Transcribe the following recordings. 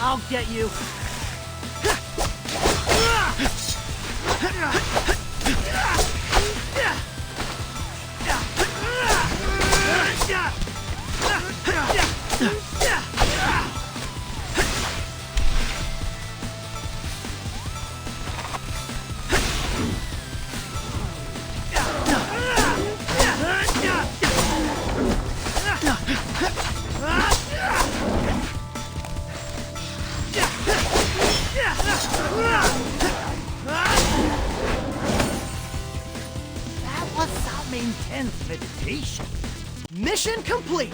I'll get you. That was some intense meditation. Mission complete.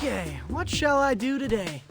Okay, what shall I do today?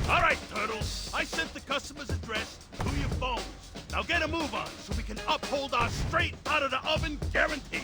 All right, Turtles. I sent the customer's address to your phones. Now get a move on so we can uphold our straight out of the oven guarantee.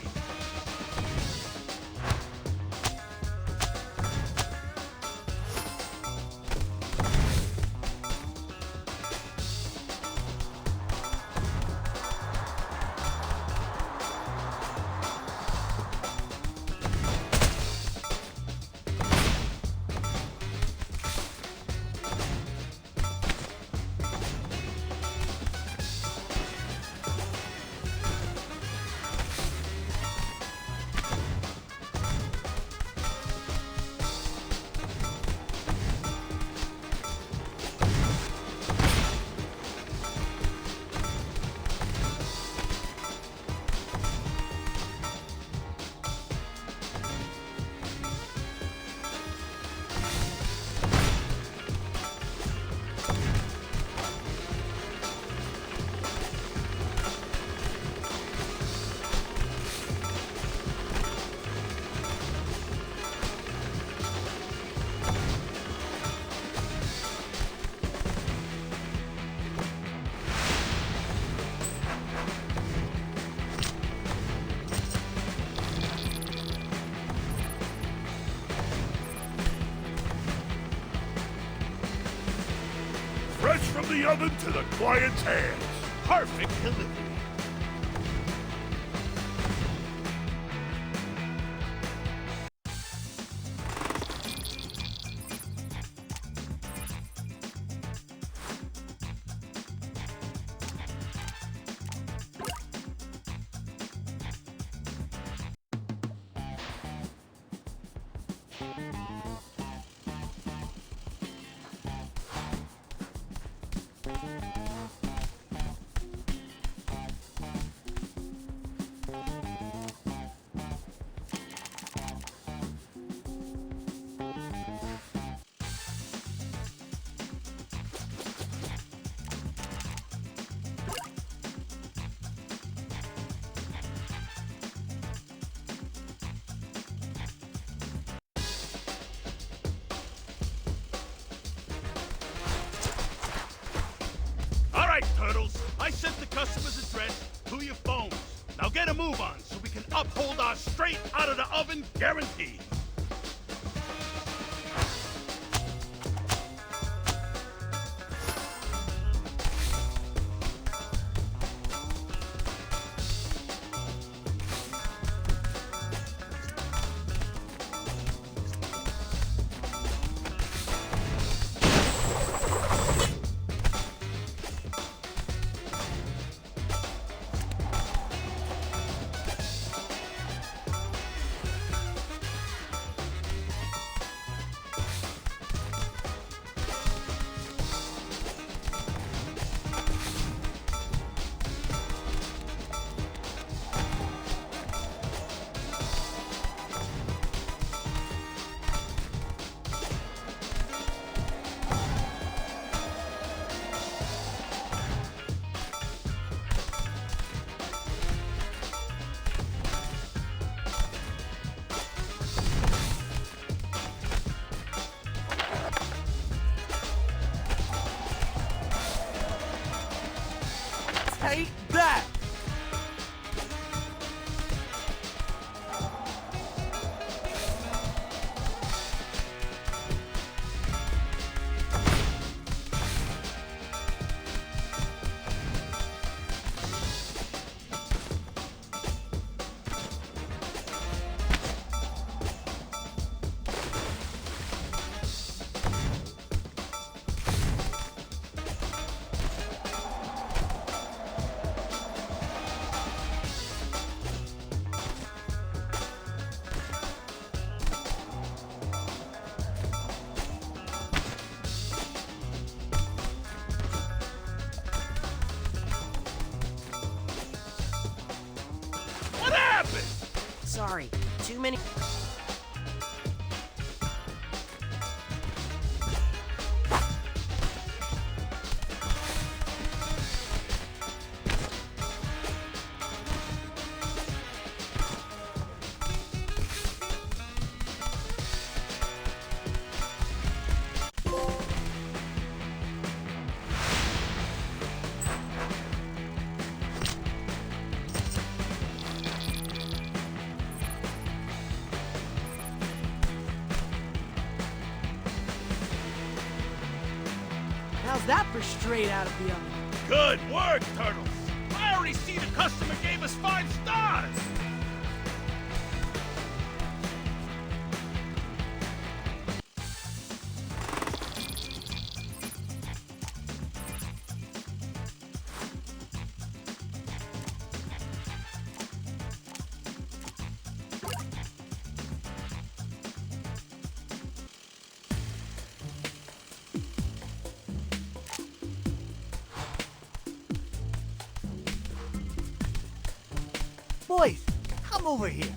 Fresh from the oven to the client's hands. Perfect delivery. All right, Turtles. I sent the customer's address to your phones. Now get a move on so we can uphold our straight out of the oven guarantee. Sorry, too many... How's that for straight out of the oven? Good work, Turtles! I already see the customer gave us 5 stars! Boys, come over here.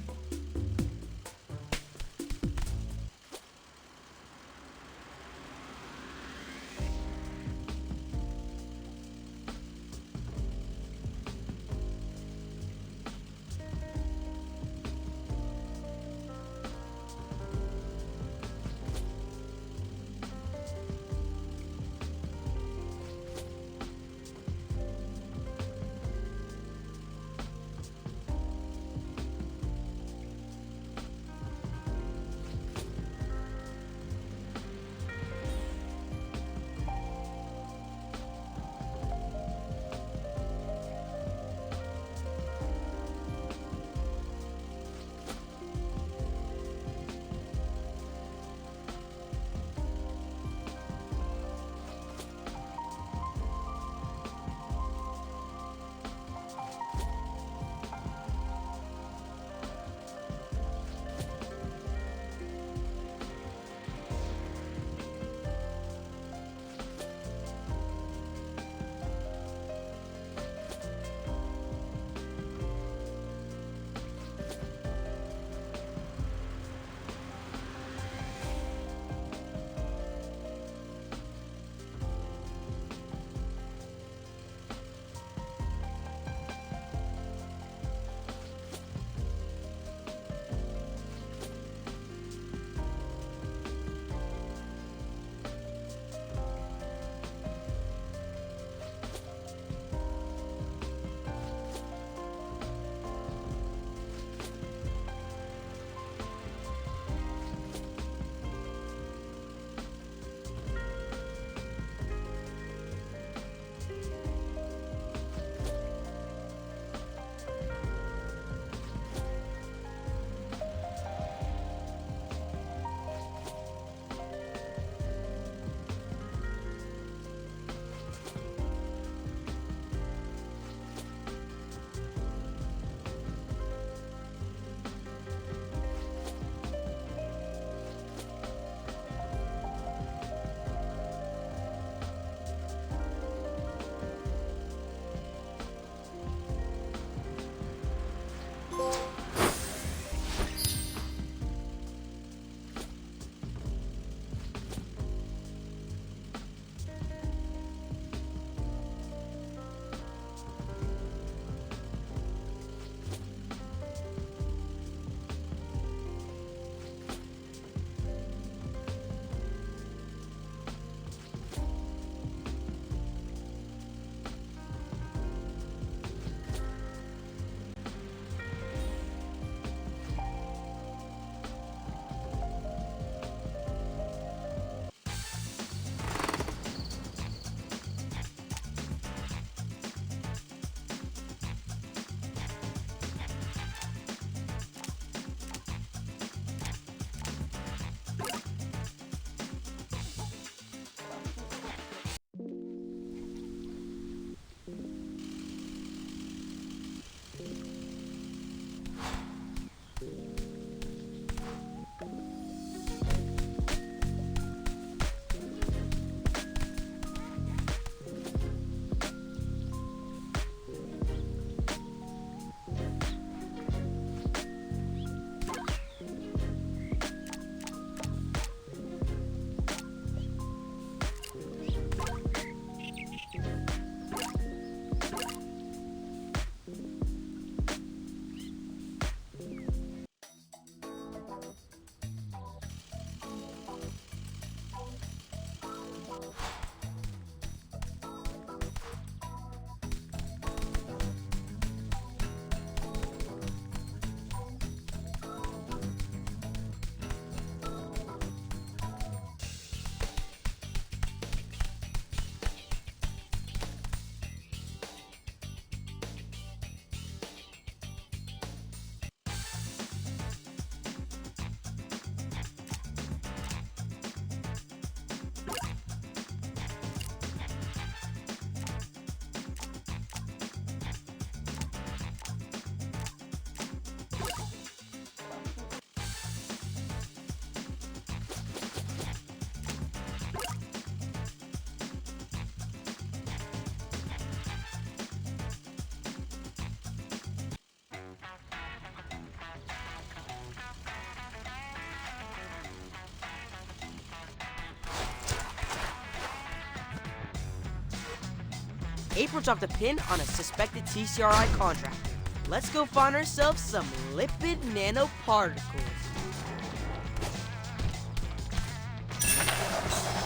April dropped a pin on a suspected TCRI contractor. Let's go find ourselves some lipid nanoparticles.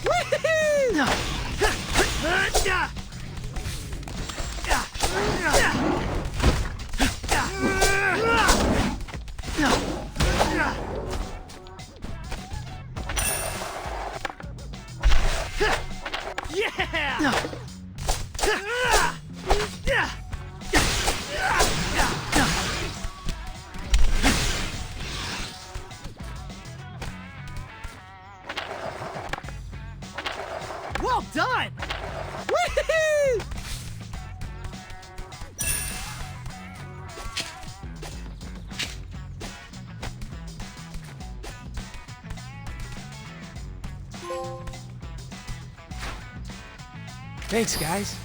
Woohoo! Well done! Woohoo! Thanks, guys.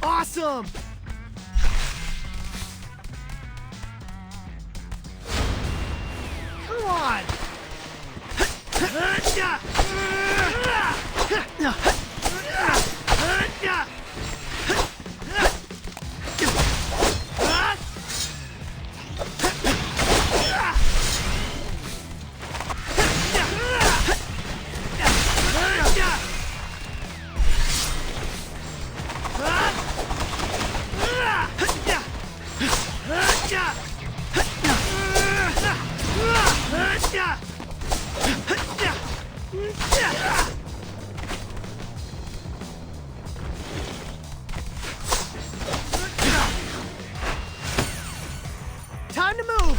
Awesome! Come on! Time to move!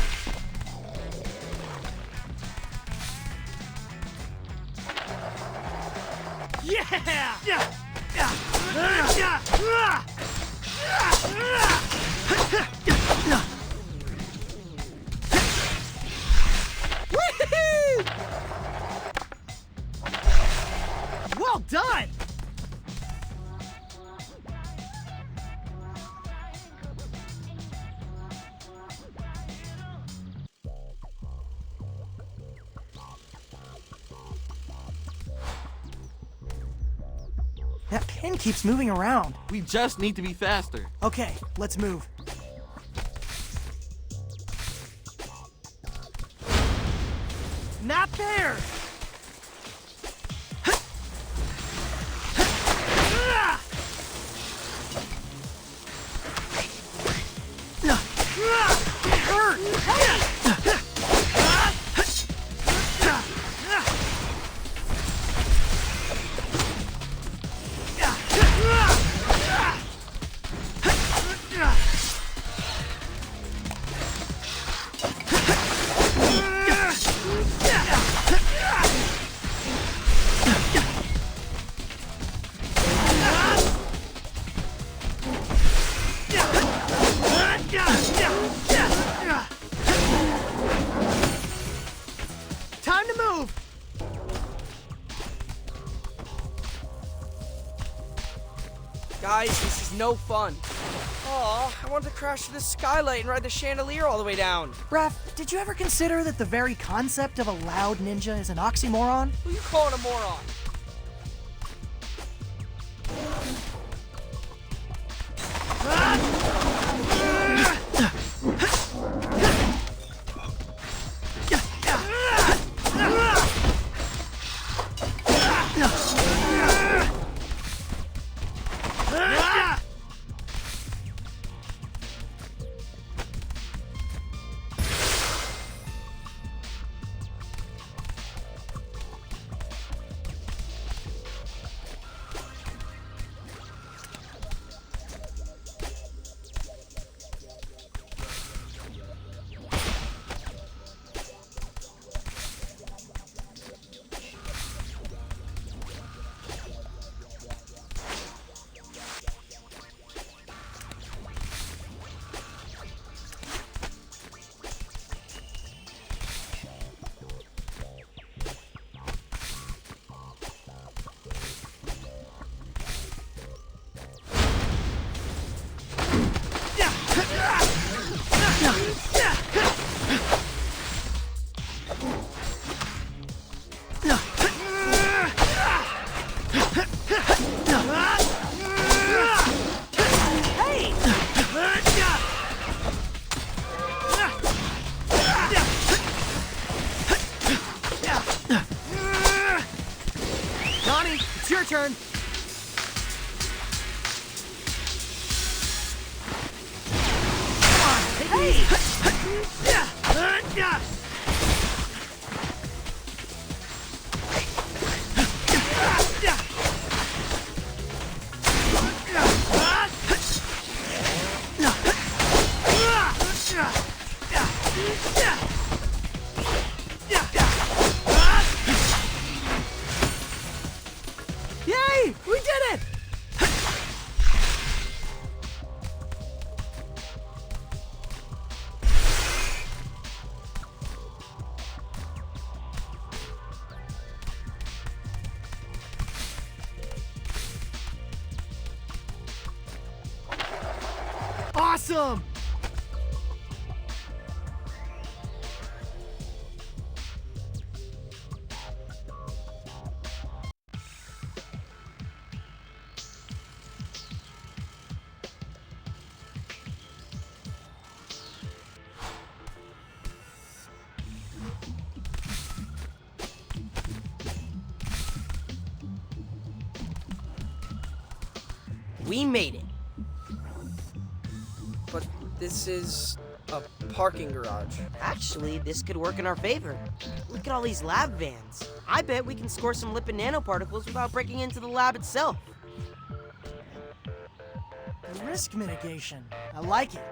Woohoo! Well done! That pin keeps moving around. We just need to be faster. Okay, let's move. Not there! Time to move! Guys, this is no fun. Aw, I wanted to crash through the skylight and ride the chandelier all the way down. Raph, did you ever consider that the very concept of a loud ninja is an oxymoron? Who you calling a moron? turn. Come on, take it easy. Yay! We did it! Awesome! We made it. But this is a parking garage. Actually, this could work in our favor. Look at all these lab vans. I bet we can score some lipid nanoparticles without breaking into the lab itself. Risk mitigation. I like it.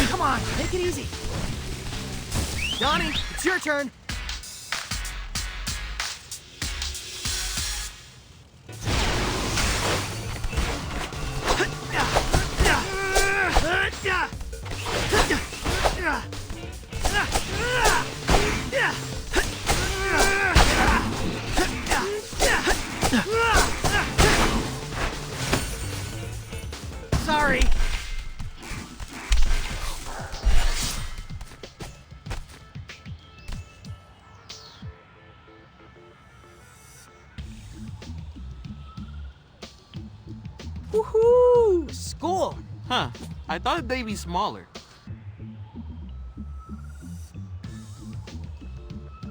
Come on, take it easy. Donnie, it's your turn. Sorry. Woohoo! Score! Huh. I thought they'd be smaller.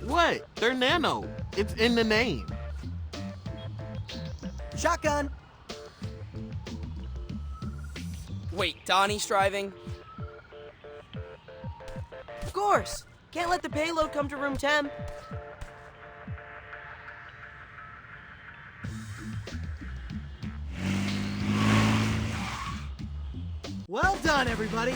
What? They're nano. It's in the name. Shotgun. Wait, Donnie's driving? Of course! Can't let the payload come to room temp. Well done, everybody.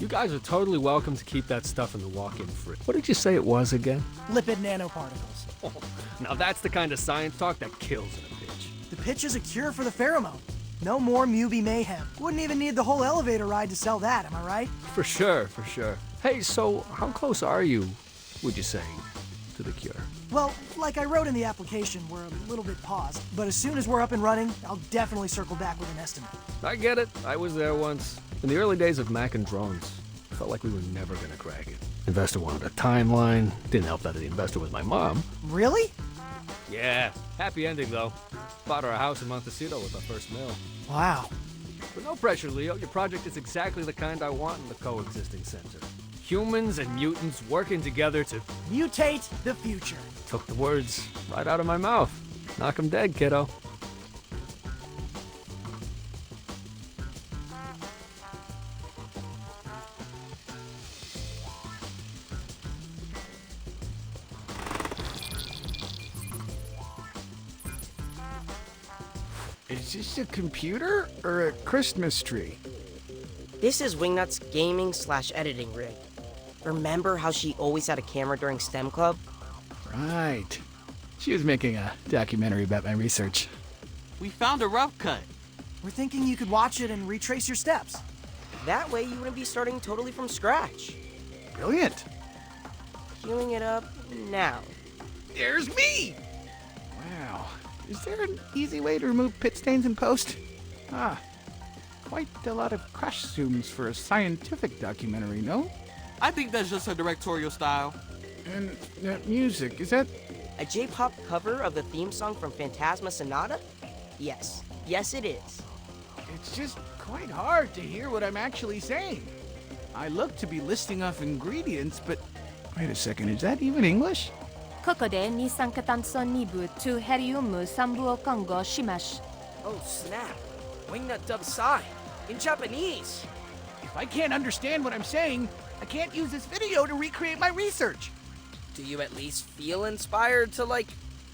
You guys are totally welcome to keep that stuff in the walk-in fridge. What did you say it was again? Lipid nanoparticles. Oh, now that's the kind of science talk that kills in a pitch. The pitch is a cure for the pheromone. No more Mutant Mayhem. Wouldn't even need the whole elevator ride to sell that, am I right? For sure, for sure. Hey, so how close are you, would you say, to the cure? Well, like I wrote in the application, we're a little bit paused. But as soon as we're up and running, I'll definitely circle back with an estimate. I get it. I was there once. In the early days of Mac and drones, I felt like we were never gonna crack it. Investor wanted a timeline. Didn't help that the investor was my mom. Really? Yeah, happy ending though. Bought her a house in Montecito with our first mill. Wow. But no pressure, Leo. Your project is exactly the kind I want in the coexisting center. Humans and mutants working together to Mutate the future. took the words right out of my mouth. Knock 'em dead, kiddo. Is this a computer or a Christmas tree? This is Wingnut's gaming/editing rig. Remember how she always had a camera during STEM Club? Right. She was making a documentary about my research. We found a rough cut. We're thinking you could watch it and retrace your steps. That way you wouldn't be starting totally from scratch. Brilliant. Queuing it up now. There's me! Wow. Is there an easy way to remove pit stains in post? Quite a lot of crush zooms for a scientific documentary, no? I think that's just her directorial style. And that music, is that... A J-pop cover of the theme song from Phantasma Sonata? Yes. Yes, it is. It's just quite hard to hear what I'm actually saying. I look to be listing off ingredients, but... Wait a second, is that even English? ここで二酸化炭素2部とヘリウム3部を混合します。 Oh, snap. Wingnut dubs Psy. In Japanese. If I can't understand what I'm saying, I can't use this video to recreate my research. Do you at least feel inspired to, like,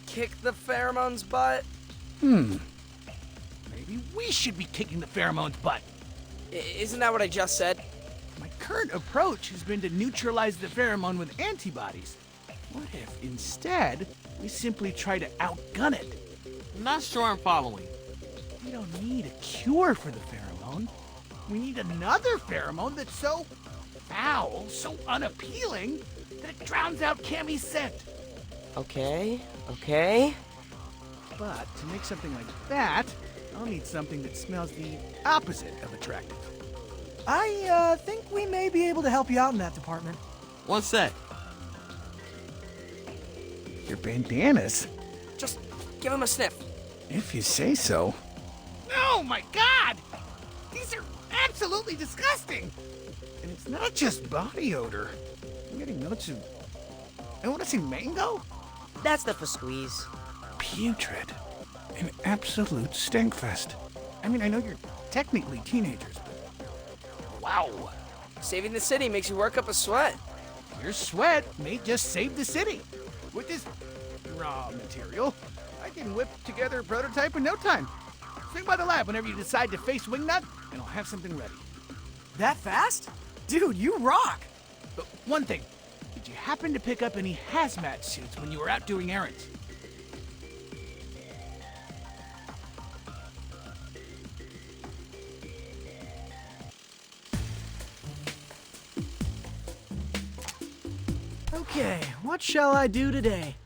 kick the pheromones' butt? Maybe we should be kicking the pheromones' butt. Isn't that what I just said? My current approach has been to neutralize the pheromone with antibodies. What if, instead, we simply try to outgun it? I'm not sure I'm following. We don't need a cure for the pheromone. We need another pheromone that's so foul, so unappealing, that it drowns out Cammy's scent. Okay. But to make something like that, I'll need something that smells the opposite of attractive. I think we may be able to help you out in that department. One sec. Your bandanas? Just give him a sniff. If you say so. Oh my god! These are absolutely disgusting! And it's not just body odor. I'm getting notes of... I want to say mango? That's the for squeeze. Putrid. An absolute stinkfest. I mean, I know you're technically teenagers, but... Wow! Saving the city makes you work up a sweat. Your sweat may just save the city. With this raw material, I can whip together a prototype in no time. Swing by the lab whenever you decide to face Wingnut, and I'll have something ready. That fast? Dude, you rock! But one thing, did you happen to pick up any hazmat suits when you were out doing errands? Okay, what shall I do today?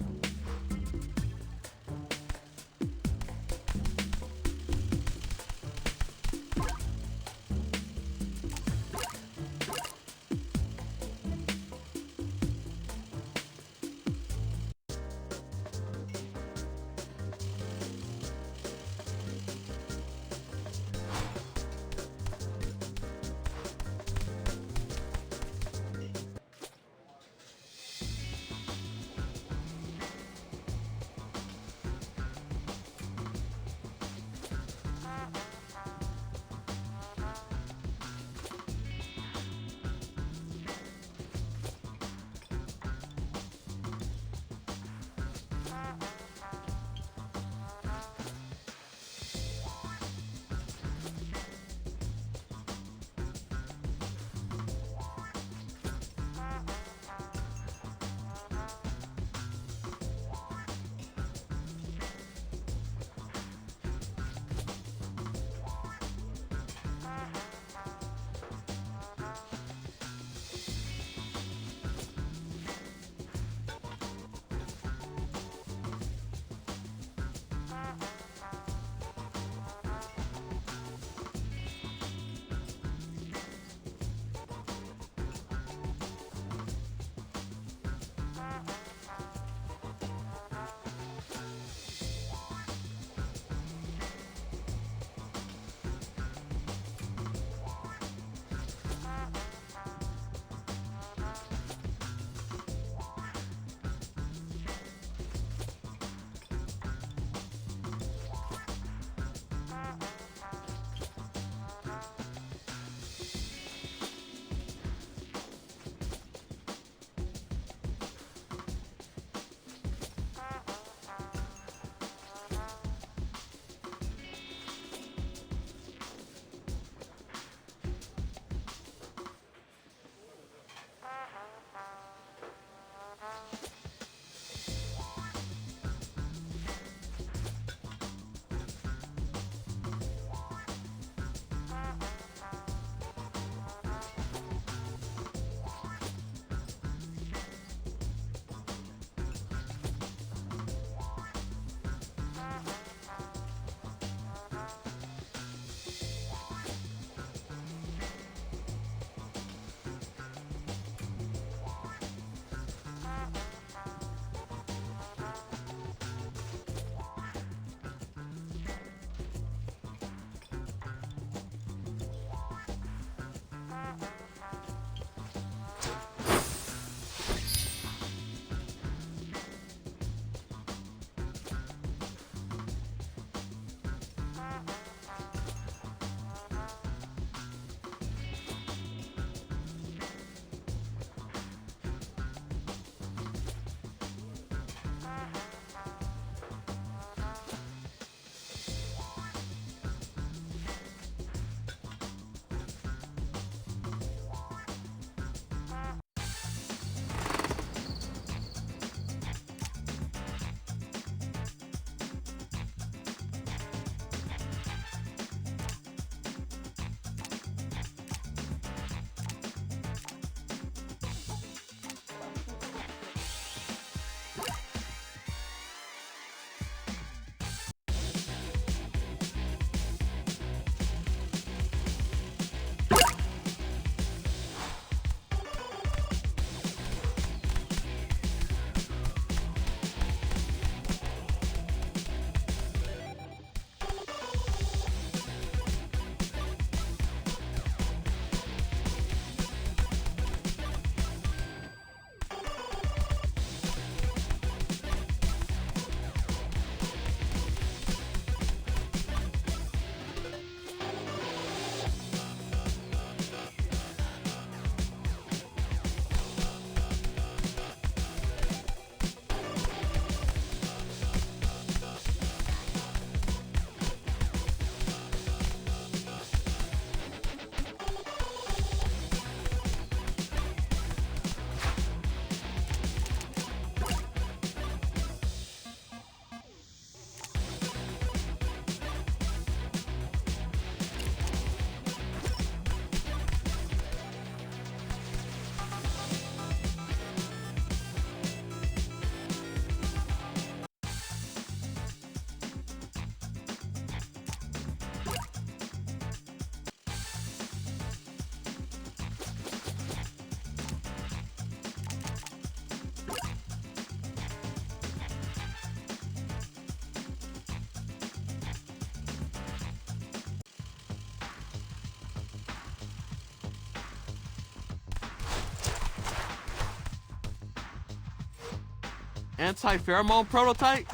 Anti-pheromone prototype?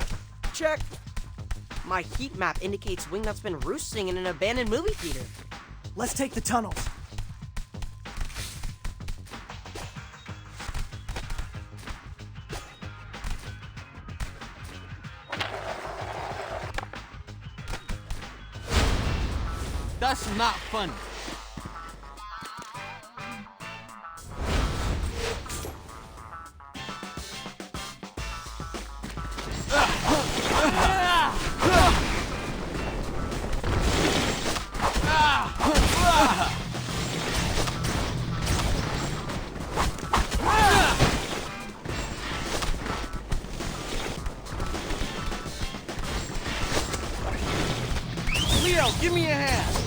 Check. My heat map indicates Wingnut's been roosting in an abandoned movie theater. Let's take the tunnels. That's not funny. Leo, give me a hand.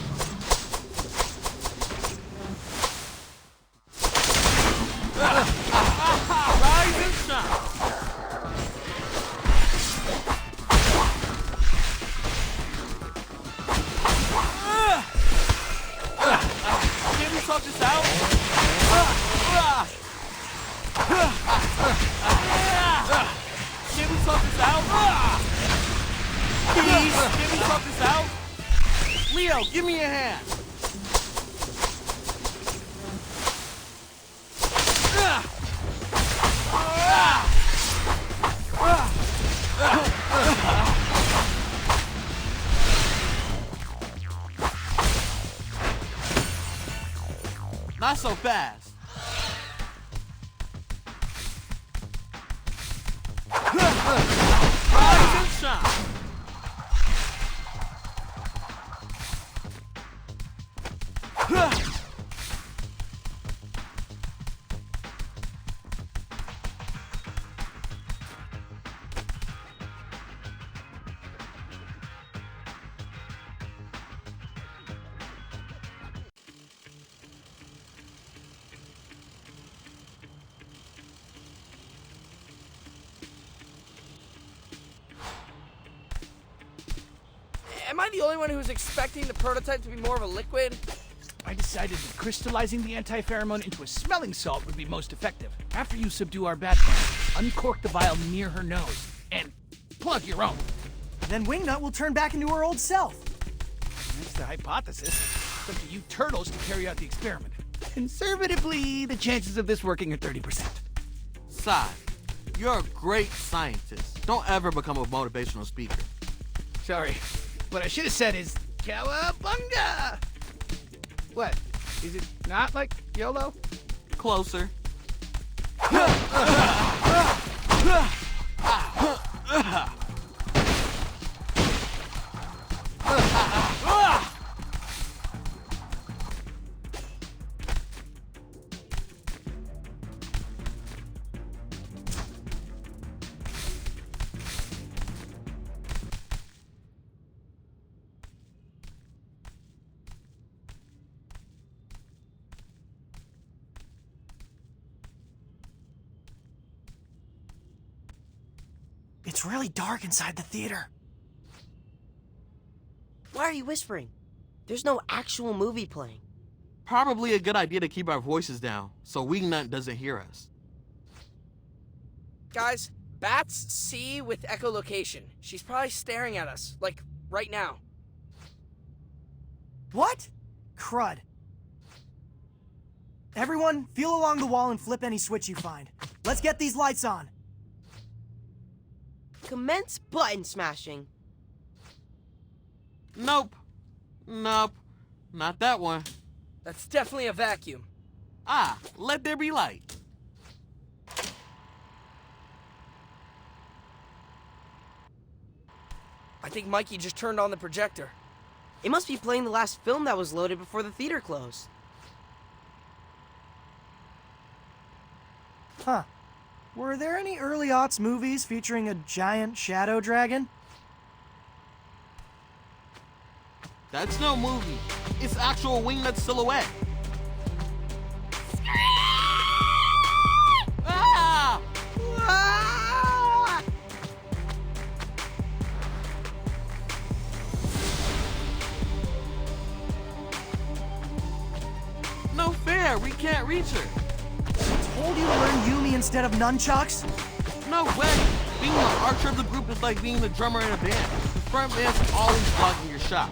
Rise and shine. Can we talk this out? Can we talk this out? Please, can we talk this out? Leo, give me a hand. Not so fast. Rise and shine. Am I the only one who was expecting the prototype to be more of a liquid? I decided that crystallizing the anti-pheromone into a smelling salt would be most effective. After you subdue our bad guy, uncork the vial near her nose and plug your own. Then Wingnut will turn back into her old self. That's the hypothesis. It's up to you turtles to carry out the experiment. Conservatively, the chances of this working are 30%. Sai, you're a great scientist. Don't ever become a motivational speaker. Sorry. What I should have said is, Cowabunga! What? Is it not like YOLO? Closer. It's really dark inside the theater. Why are you whispering? There's no actual movie playing. Probably a good idea to keep our voices down so Wingnut doesn't hear us. Guys, Bats C with echolocation. She's probably staring at us, like, right now. What? Crud. Everyone, feel along the wall and flip any switch you find. Let's get these lights on. Commence button smashing. Nope. Nope. Not that one. That's definitely a vacuum. Ah, let there be light. I think Mikey just turned on the projector. It must be playing the last film that was loaded before the theater closed. Huh. Were there any early aughts movies featuring a giant shadow dragon? That's no movie. It's actual Wingnut silhouette. Ah! Ah! No fair, we can't reach her. Told you to learn Yumi instead of nunchucks? No way. Being the archer of the group is like being the drummer in a band. The front band's always blocking your shot.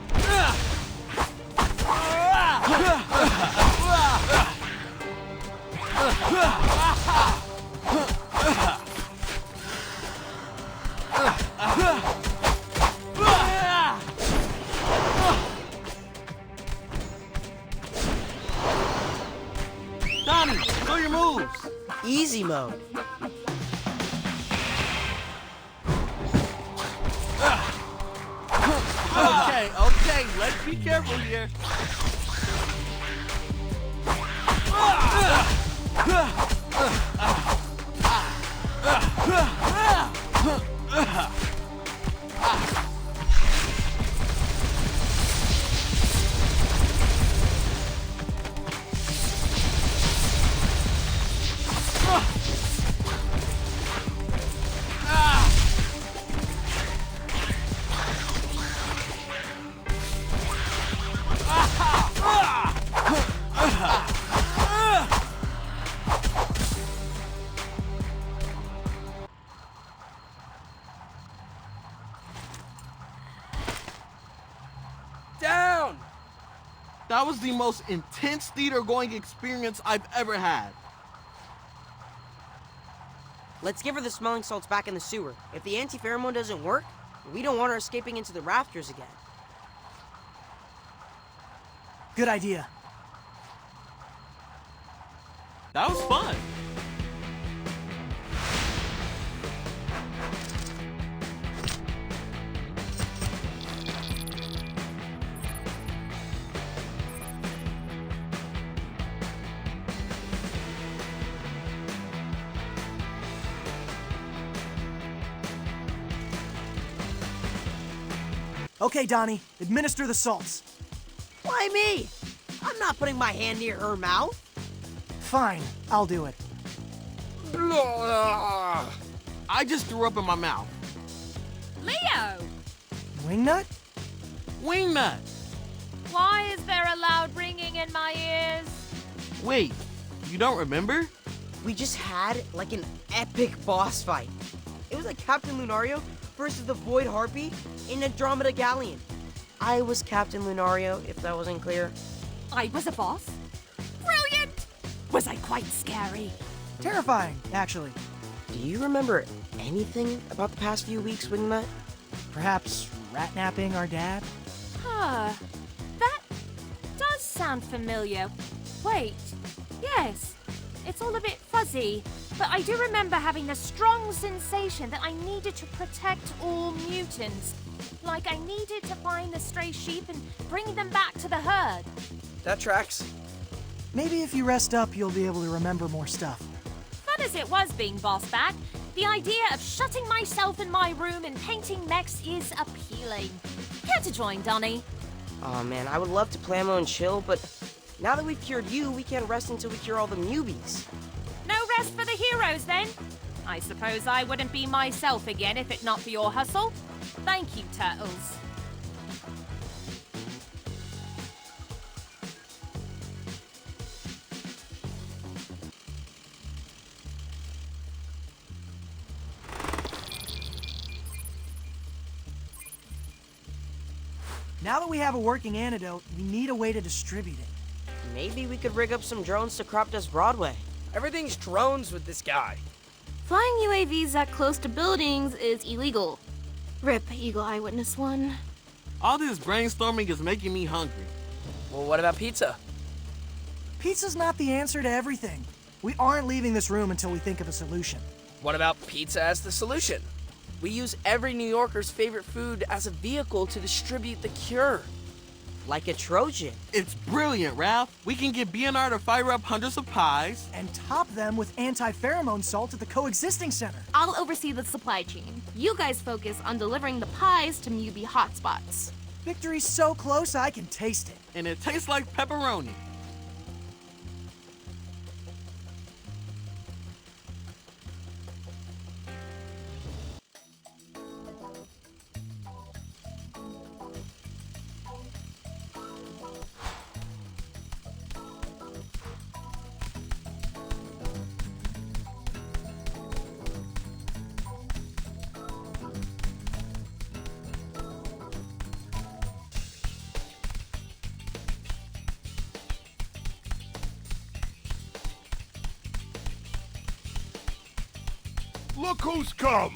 Donnie, know your moves. Easy mode. Okay, let's be careful here. Down! That was the most intense theater-going experience I've ever had. Let's give her the smelling salts back in the sewer. If the anti-pheromone doesn't work, we don't want her escaping into the rafters again. Good idea. That was fun. Okay, Donnie, administer the salts. Why me? I'm not putting my hand near her mouth. Fine, I'll do it. I just threw up in my mouth. Leo! Wingnut? Wingnut! Why is there a loud ringing in my ears? Wait, you don't remember? We just had like an epic boss fight. It was like Captain Lunario versus the Void Harpy in Andromeda Galleon. I was Captain Lunario, if that wasn't clear. I was a boss? Brilliant! Was I quite scary? Terrifying, actually. Do you remember anything about the past few weeks, Wingnut? Perhaps rat-napping our dad? Huh. That does sound familiar. Wait. Yes. It's all a bit fuzzy, but I do remember having a strong sensation that I needed to protect all mutants. Like I needed to find the stray sheep and bring them back to the herd. That tracks. Maybe if you rest up, you'll be able to remember more stuff. Fun as it was being boss back, the idea of shutting myself in my room and painting mechs is appealing. Care to join, Donnie? Oh man, I would love to plamo and chill, but now that we've cured you, we can't rest until we cure all the Mewbies. No rest for the heroes, then? I suppose I wouldn't be myself again if it not for your hustle. Thank you, Turtles. Now that we have a working antidote, we need a way to distribute it. Maybe we could rig up some drones to crop dust Broadway. Everything's drones with this guy. Flying UAVs that close to buildings is illegal. RIP, Eagle Eyewitness 1. All this brainstorming is making me hungry. Well, what about pizza? Pizza's not the answer to everything. We aren't leaving this room until we think of a solution. What about pizza as the solution? We use every New Yorker's favorite food as a vehicle to distribute the cure. Like a Trojan. It's brilliant, Ralph. We can get BNR to fire up hundreds of pies. And top them with anti-pheromone salt at the coexisting center. I'll oversee the supply chain. You guys focus on delivering the pies to Mewbie hotspots. Victory's so close I can taste it. And it tastes like pepperoni. Look who's come!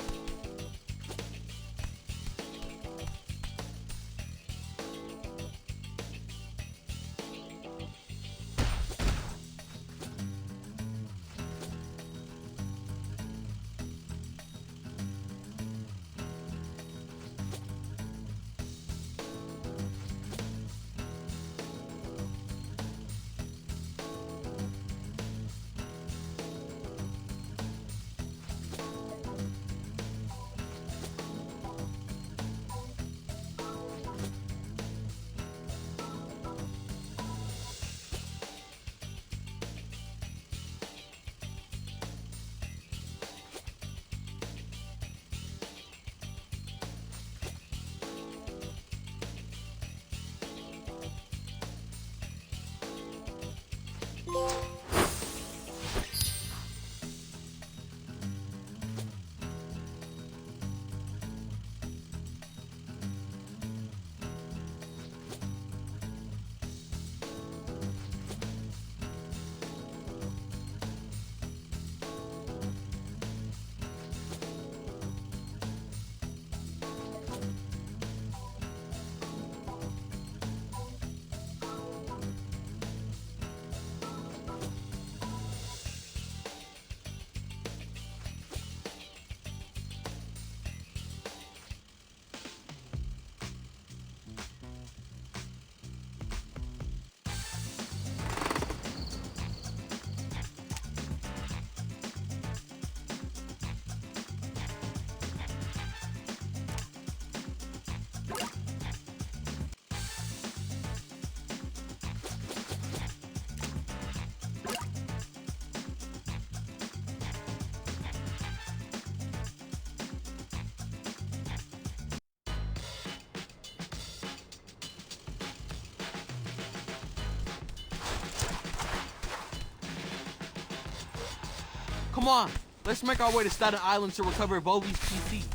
Come on, let's make our way to Staten Island to recover Bobby's PC.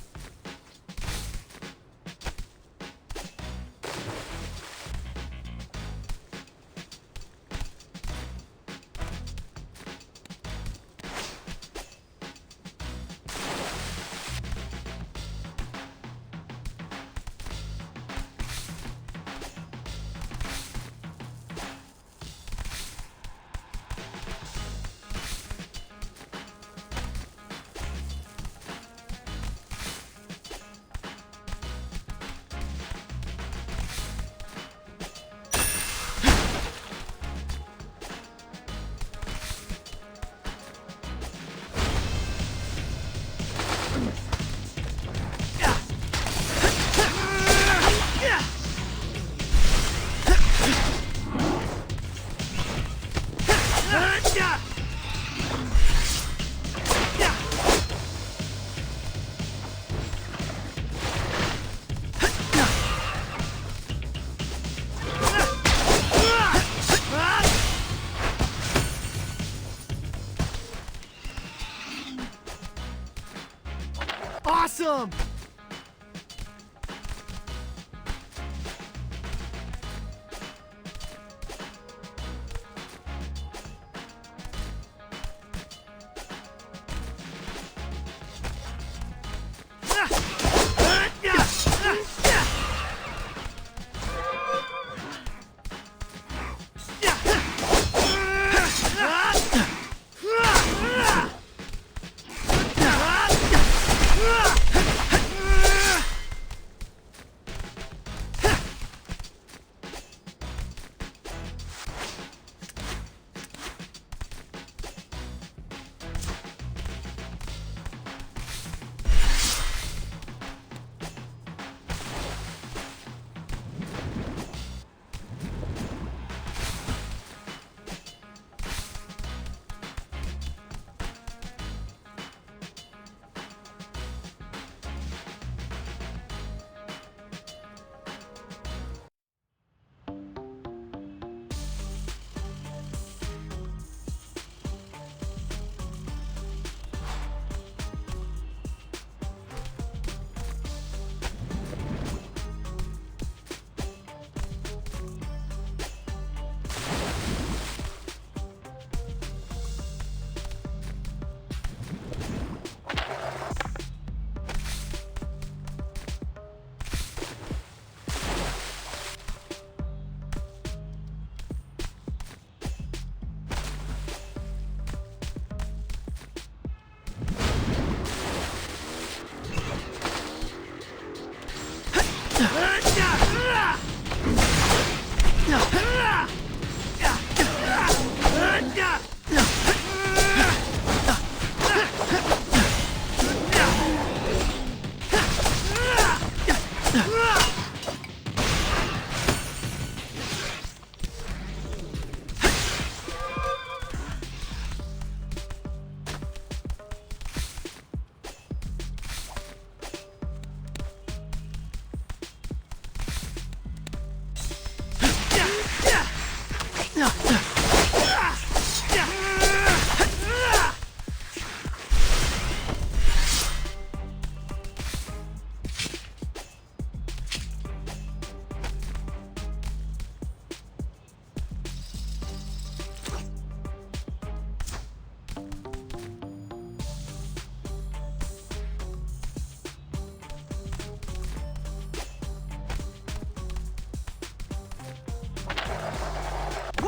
Awesome!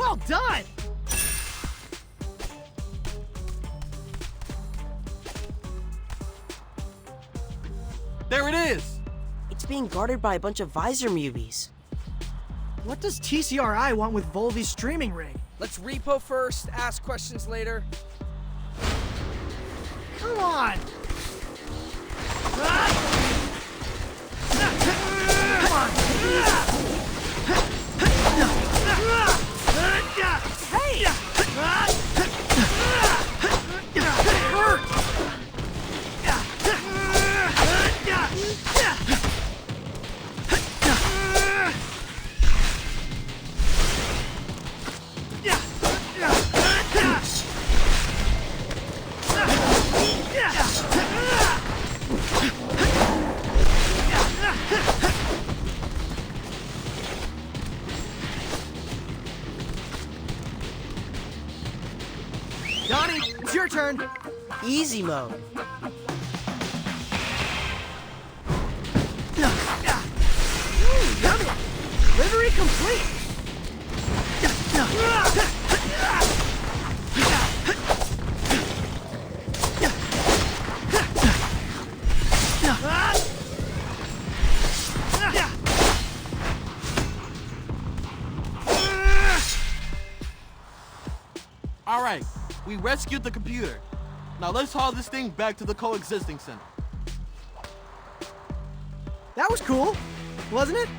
all done! There it is! It's being guarded by a bunch of visor Mewbies. What does TCRI want with Volvy's streaming rig? Let's repo first, ask questions later. Come on! Hey! Donnie, it's your turn. Easy mode. Delivery complete. All right, we rescued the computer. Now let's haul this thing back to the coexisting center. That was cool, wasn't it?